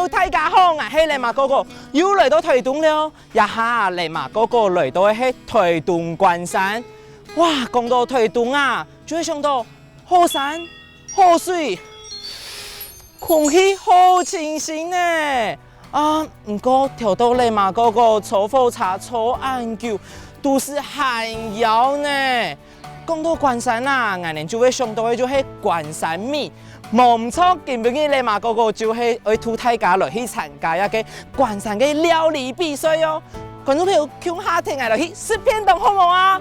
好大家好啊！係嚟嘛哥哥又嚟到台東了，一下嚟嘛哥哥嚟到係台東關山。哇，講到台東啊，就會想到好山好水，空氣好清新呢。啊，唔過條到嚟嘛哥哥坐火車坐安久，都是很搖呢。講到關山啊，我哋就會想到嘅就係關山米。冇唔錯，今晡日嚟嘛哥哥就係去拖大家來去參加一個關山嘅料理比賽哦。觀眾朋友，向下聽下來去食片檔好冇啊？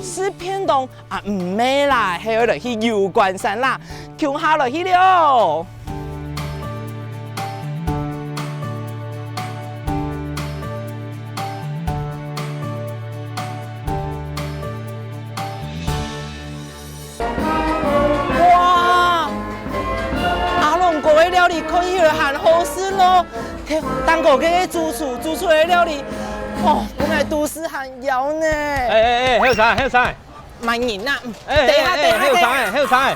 食片檔啊唔係啦，係去來去遊關山啦，向下來去了。料理可以很好吃咯，當個嘅主廚煮出來的料理，哦，本來都是很搖呢。還有啥？慢人啊！還有啥？係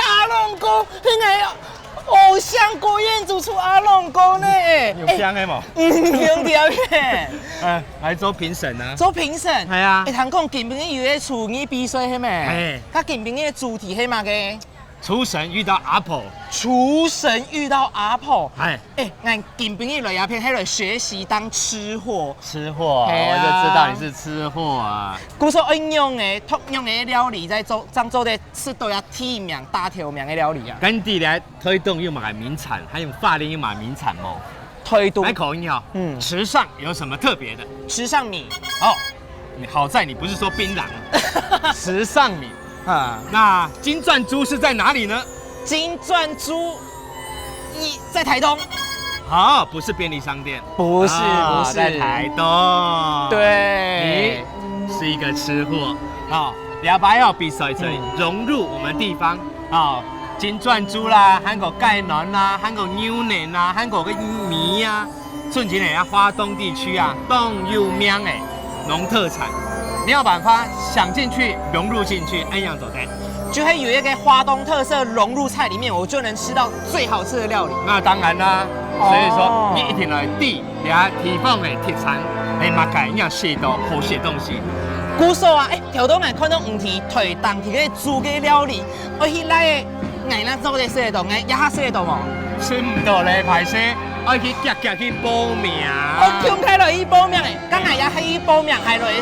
阿龍哥，係偶像國宴主廚阿龍哥呢？有香的冇？有條嘅。來做評審啊！做評審？係啊。你聽講今晡日有個廚藝比賽係咪？佢今晡日嘅主題係乜嘅？廚神遇到阿婆，廚神遇到阿婆，俺今晡日來要片，喺度學習當吃貨。吃貨，我就知道你是吃貨啊。古說應用嘅通用嘅料理，在做的是都要體名大條名嘅料理啊。跟地嚟推動又買名產，還有法令又買名產冇？推動。來口音哦，池上有什麼特別的？池上米。哦，你好在你不是說檳榔，池上米。那金鑽豬是在哪裡呢？金鑽豬，在台東。好，不是便利商店，不是，在台東。對，你是一個吃貨。好，兩擺要比賽才融入我們地方。好，金鑽豬啦，韓國芥蘭啦，韓國牛腩啦，韓國個米啊，順其嚟啊，花東地區啊，東有名誒農特產。你要辦法想進去，融入進去，按樣走的。就會有一個花東特色融入菜裡面，我就能吃到最好吃的料理。那當然啦，所以說你一定來地倆提供嘅特產，嚟擘開要寫到好些東西。古說啊，條東人看到唔提台當提嘅煮嘅料理，我去來嘅嗌咱做嘅食得到，嗌一下食得到冇？食唔到咧，排泄。我去夾去報名。我強開落去報名誒，今日也去報名，係落去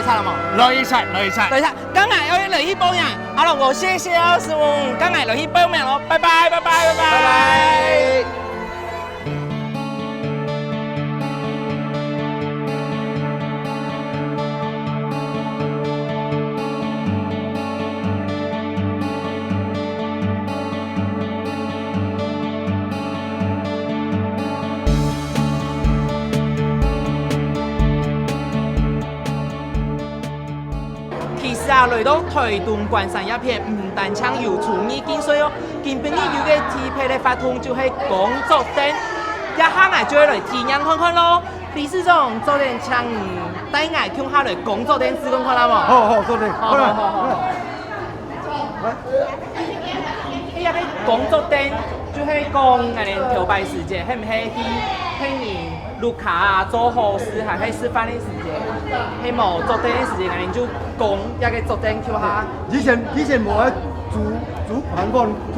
查了冇？落去查。今日要落去報名，阿龍哥謝謝啊，師傅，今日落去報名咯，拜拜。來到台東關山一片，唔單槍有廚藝競賽哦，今晡日有個特別的發通就係工作燈，一下我就會來體驗看看咯。理事長做點槍帶我向下來工作燈試看看啦嘛。好，做點。好。呢個工作燈就係講我哋調擺時間，係唔係去陪你錄卡啊、做好事，還係示範的時間？係冇做燈的時間，我哋就講一個做燈跳下。以前冇喺煮韓國煮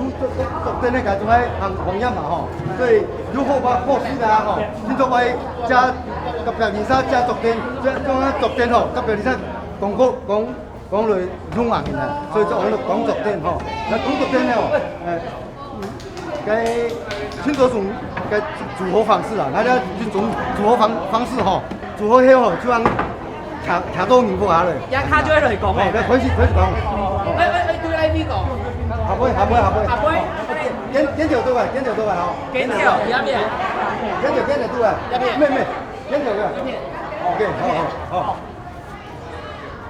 燈咧，就喺行業嘛吼，所以如果話好事啊吼，先做位加特別二三加做燈，將做燈吼，特別二三講嚟用硬嘅，所以就喺度講做燈吼。那講做燈咧吼，該先做種該組合方式啦，那啲種組合方式吼，組合起吼就讓聽到明白下嚟。一卡就喺度講嘅。開始講。對嚟邊個？下杯。煙條對吧？煙條吼。煙條一邊。煙條對吧？一邊。咩？煙條嘅。OK，好。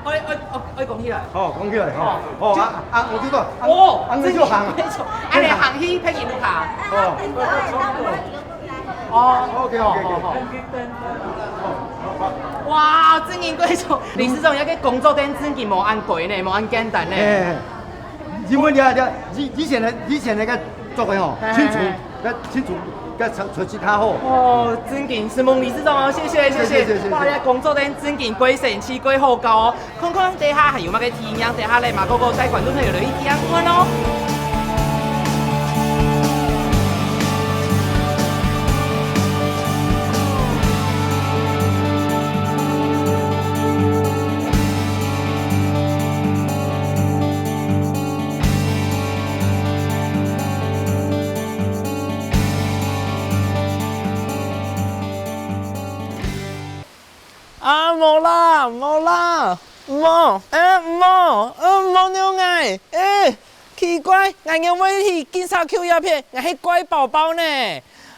我講起來。講起來。我知道。你就行。你行去陪人錄卡。OK。哇，真係貴重！理事長，一個工作燈真係冇按貴呢，冇按簡單呢。因為以前那個做嘅吼，清楚甲找其他好。哦，真劲，是孟理事长哦，谢谢谢谢。哇，你工作顶真劲，鬼神气鬼好高哦。看看底下还有乜嘅天样，底下嚟嘛，哥哥带观众朋友嚟去听看咯。啊，冇啦，冇啦，冇，冇了爱，奇怪，我要为去检查 Q 鸦片，我是乖宝宝呢。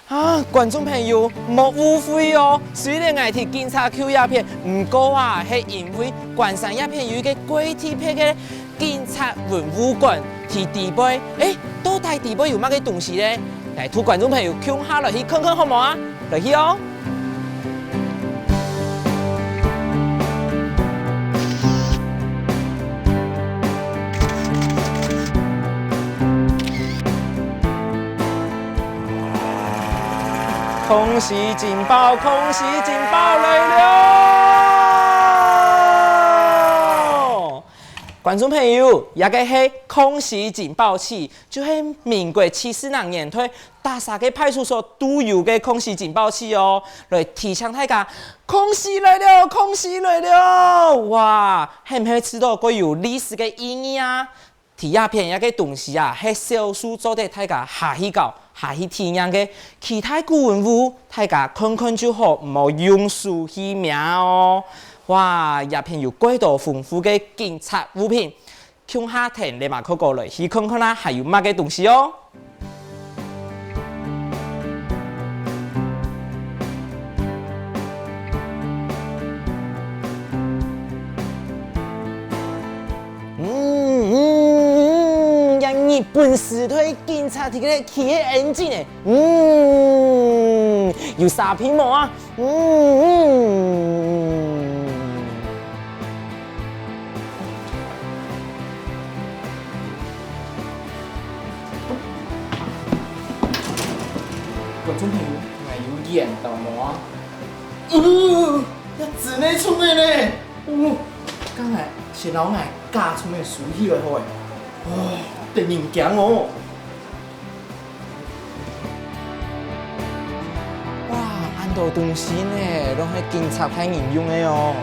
啊，观众朋友莫误会哦，虽然我去检查 Q 鸦片，不过啊，是因为关山鸦片有一个鬼体片嘅检察文物馆去地杯，到底地杯有乜嘅东西呢？来，图观众朋友看下来去看看好冇啊？来去哦。空袭警报！空袭警报来了！观众朋友，也个是空袭警报器，就是民国74年推大沙个派出所都有的空袭警报器哦，来提醒大家，空袭来了，空袭来了！哇，係唔係知道個有歷史嘅意義啊？睇鴉片一個東西啊，係少數做得大家下去搞。下去體驗嘅其他古文物，大家看看就好，唔好用數去名哦。哇，鴉片有幾多豐富嘅警察物品，向下聽你嘛去過來去看看啦，還有乜嘅東西哦。日本时代警察提个企业眼镜诶，有啥皮毛啊？观众朋友，我有眼到冇啊？要自内冲的呢？刚才是老爱加冲的输起来好诶，得人惊哦！哇，安多东西呢，都係警察派人用的哦。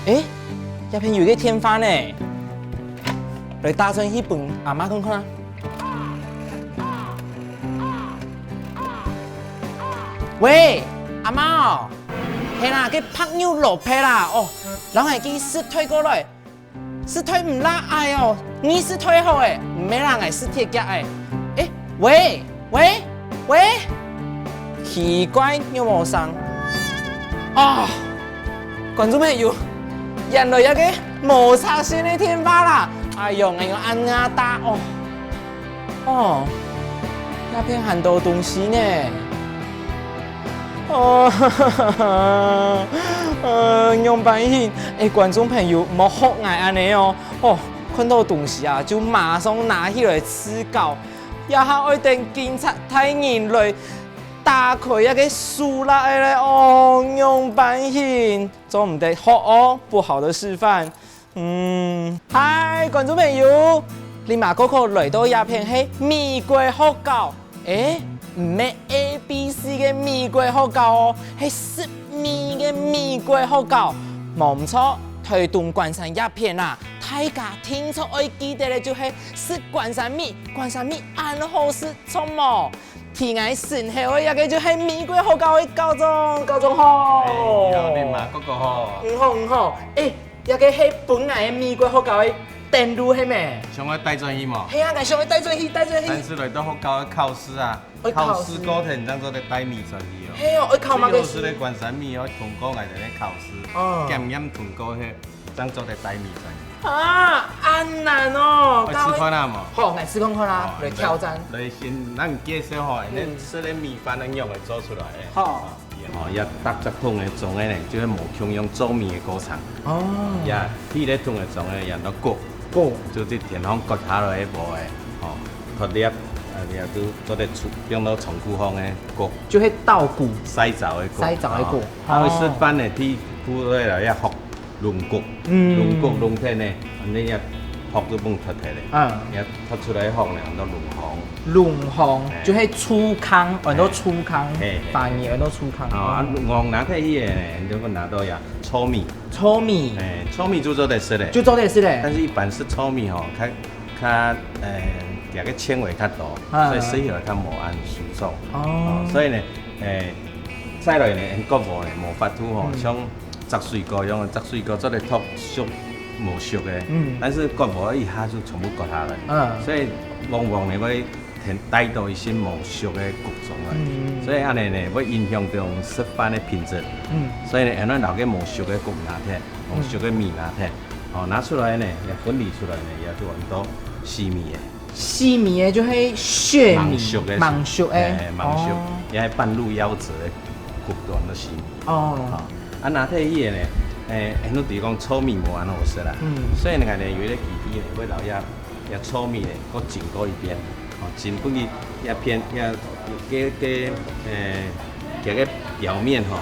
一片有個天花呢，來打算去幫阿媽看看。喂，阿媽哦，係啦，個拍妞落皮啦，然後係佢屍推過來。是推唔拉愛哦，你是推好誒，唔係讓我是鐵腳誒。喂，奇怪有冇聲？觀眾朋友，原來有個摩擦線的天花啦！哎呦，我要按壓打那邊很多東西呢。用白戲，觀眾朋友莫學我安尼哦，看到東西啊就馬上拿起來吃搞，也係愛等警察睇人來打開一個樹啦嚟用白戲，做唔得學哦，不好的示範。嗨，觀眾朋友，你馬哥哥來到鴉片係美國學校，唔係 ABC 嘅美國學校哦，係食米嘅美國學校，冇唔錯。推動關山鴉片啊，大家聽出愛記得嘅就係食關山米安好食錯冇。天涯神後嘅一個就係美國學校嘅高中好。你馬嗰個好。唔好，一個係本來嘅美國學校嘅。登錄係咩？上去帶轉去嘛？係啊，我上去帶轉去。但是來到學校嘅考試啊，考試嗰陣當做得帶米轉去哦。係啊，我考乜嘅？考試咧關山米，我通過我哋咧考試，檢驗通過去，當做得帶米轉去。安難哦。我試看下嘛。好，我試看啦，來挑戰。來先，咱介紹下，你這個米飯能用嚟做出來嘅。好。要搭隻桶嘅種嘅咧，就係無共用做米嘅過程。呀，迄個桶嘅種嘅人都過，就是田方割下來一部嘅，脫粒也都做咧用到重复方的锅，就迄稻谷洗澡的锅，洗澡的锅啊，石板的铁骨咧来也复轮骨，轮骨轮天呢，安尼也复都蹦脱脱咧，也脱出来复呢，很多轮行。轮行就迄粗糠，很多粗糠，反而很多粗糠。啊，黄拿起迄个呢，如果拿到呀，糙米，糙米，糙米就做得食咧，就做得是咧。但是一般是糙米吼，较夹个纤维较大，所以洗起来较无按舒爽。哦，所以呢，洗落呢，国无呢无法度吼，像杂水糕样的杂水糕做得脱熟无熟的，但是国无一下就全部割下来，所以往往呢要带到一些无熟的谷种啊，所以安尼呢要影响到食饭的品质，所以呢，安尼留个无熟的谷拿铁，无熟的米拿铁，哦拿出来呢，也分离出来呢，也就很多细米的。细米的就迄血米，芒熟的，芒熟，也系半路夭折的谷段的细米。哦，啊拿铁迄个呢，很多地方糙米无安好食啦，所以呢，有咧记忆呢，要留也糙米呢，搁浸过一遍。浸不去也偏也个表面吼，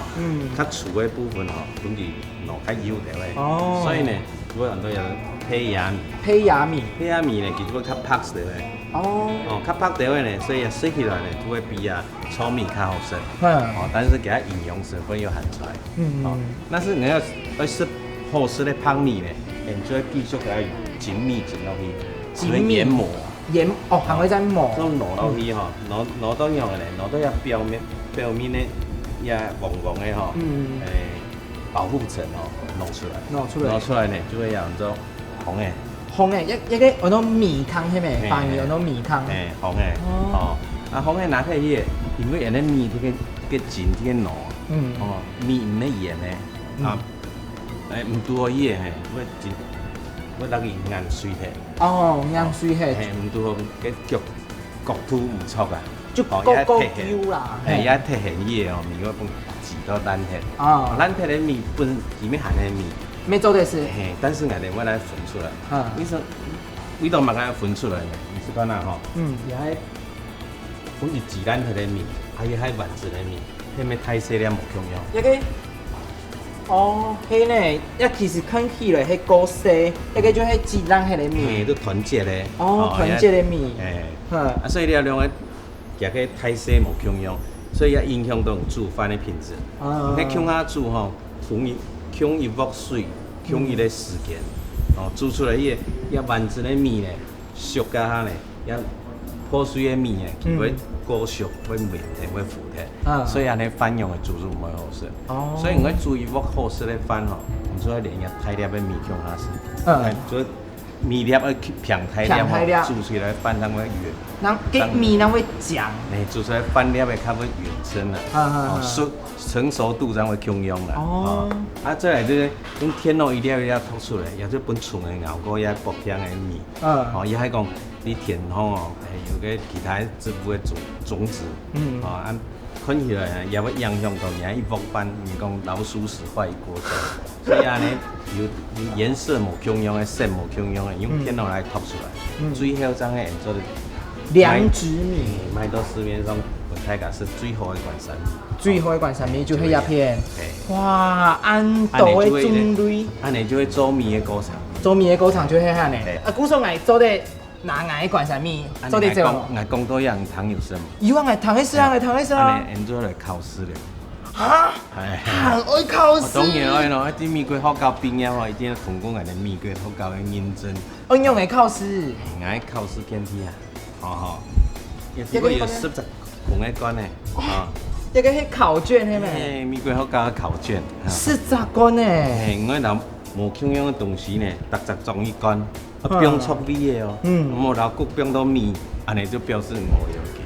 较粗的部分吼，本去弄较油条的。哦，所以呢，有很多人胚芽米。胚芽米呢，其实要较拍掉的。哦，较拍掉的呢，所以洗起来呢，就会比糙米较好食。但是给它营养成分又含出来。但是你要吃好吃的泡米呢，你就要继续给它浸米浸落去，做研磨。还会再磨。咁挪落去吼，挪到样嘅咧，挪到一表面咧，也黄黄嘅吼，保护层吼，攞出來呢，就會有種紅嘅。紅嘅，一個有種米糠係咪？反而有種米糠。紅嘅，啊紅嘅拿起伊個，因為人哋米啲浸啲嘅糯，米唔咧鹽咧，唔多伊個係，我等佢硬水氣。硬水氣。唔多嘅焗土唔錯啊。就高腰啦。也貼現伊個米，我幫煮到爛鐵。爛鐵嘅米本裡面含嘅米。沒做的是。但是我哋要來分出來。為什麼把它分出來呢？你是講哪吼？也係分一煮爛鐵嘅米，還有係丸子嘅米，迄咩太細粒無重要。一個。迄呢，其實看起來迄高細，一個就係自然迄個米，都團結咧。團結的米。所以你要兩個夾個太細無重要，所以也影響到煮飯的品質。你強下煮吼，強一鑊水，強一個時間，煮出來伊個丸子的米呢，熟甲下呢，也破水的米呢，佢會過熟，會綿甜，會腐甜，所以安尼飯用的煮出唔會好食。所以我煮一鑊好食的飯吼，唔需要連一太粒的米強下食，就米粒要平太粒，煮出來飯才會圓。那個米才會漿。煮出來飯粒會較會圓身啦，成熟度才會強樣啦。再來就是用天咯，一粒一粒吐出來，也就本純的熬過也薄香的米。也係講你田吼有個其他植物的種子，看起來也會影響到人一鑊飯，唔講老鼠屎壞過程。所以安尼有顏色無強樣的，色無強樣的，用天咯來吐出來，最後將係做的。良質米，賣到市面上，本太價是最好的關山米。最好的關山米就係一片。哇，安道的種類。安尼就會做米的歌場。做米的歌場就係安尼。古時候我做的哪個關山米？做的這個。我講到樣糖有什麼？以往係糖的事啊，糖的事啊。安尼做來考試咧。哈？係愛考試。當然愛咯，啲米貴學校畢業後，一定要通過人哋米貴學校嘅認證。應用嘅考試。愛考試遍體啊！也是會有10項嘅關咧，一個係考卷係咪？美國學校嘅考卷10關咧。我留無強樣嘅東西呢，特質中一關，變出米嘅哦，冇留谷變到米，安尼就表示冇了解。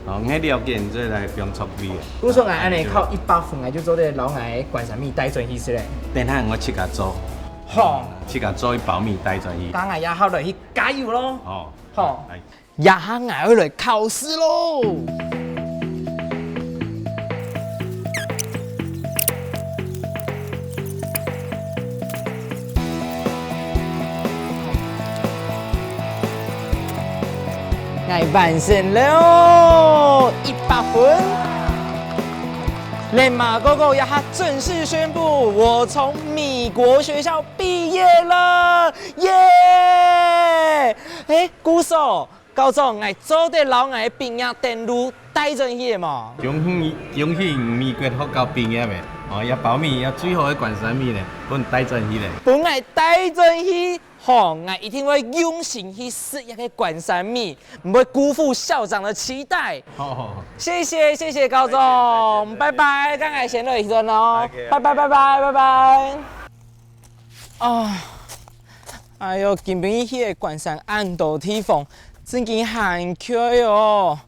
我了解你再來變出米嘅。古時候安尼考100分，就做啲老外關山米帶轉去食咧。等下我去甲做，去甲做一包米帶轉去。當然也好嚟去加油咯。好。也下我嚟考試咯！我完成了100分。雷马哥哥也哈正式宣布，我从米国学校毕业了，耶！姑嫂，高总，我做得老我毕业登录带进去嘛？恭喜美国学校毕业的，哦，也保密，也最好的关山米咧，本带进去咧。本我带进去。好，我一定会用心去试一个关山米，不会辜负校长的期待。好，谢谢高总，拜拜，刚才先落一阵哦，拜拜。啊，哎呦，今边去个关山安道地方，真经很巧哟，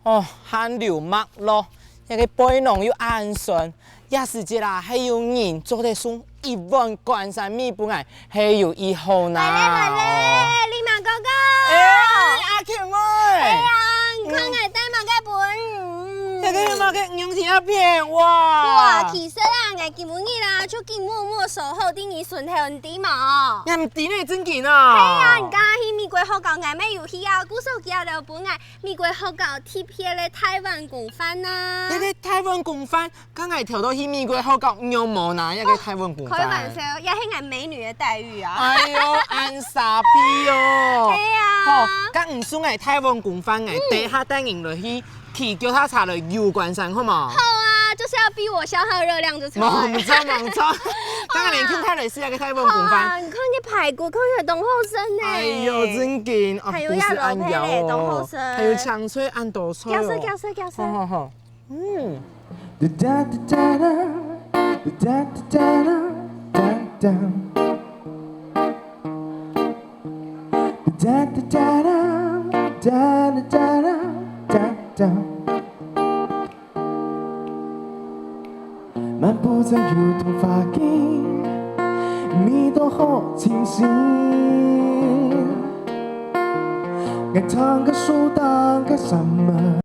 哦，很流氓咯，一个背囊又安全，也是一啦，还有人做得送1碗关山米本来还有1号呢。来咧，立马哥哥。阿强妹。哎呀，你看我带马个本。这个马个用钱片哇！其实啊，我今日啦，就给默默守候等你顺头唔滴嘛。你唔滴你真紧啊！系啊，人家去美国学校外面游戏啊，古手机啊，就本来美国学校贴片咧台湾共番呐。一个台湾共番，刚才跳到去美国学校有冇拿一个台湾共番？开玩笑，也是俺美女的待遇啊！哎呦，安傻逼哦！系啊，好，咁唔算系台湾共番，系地下带人落去叫他查来游关山，好嘛？好啊，就是要逼我消耗热量就出来。冇错，刚才连看开来是一个台湾共番。你看你排骨，看你东后生呢。哎呦，真劲！还有鸭肉配嘞，东后生。还有香脆安多脆哦。搅色。好，嗯。漫步在梧桐发影，你都好清醒。我唱个树当个什么？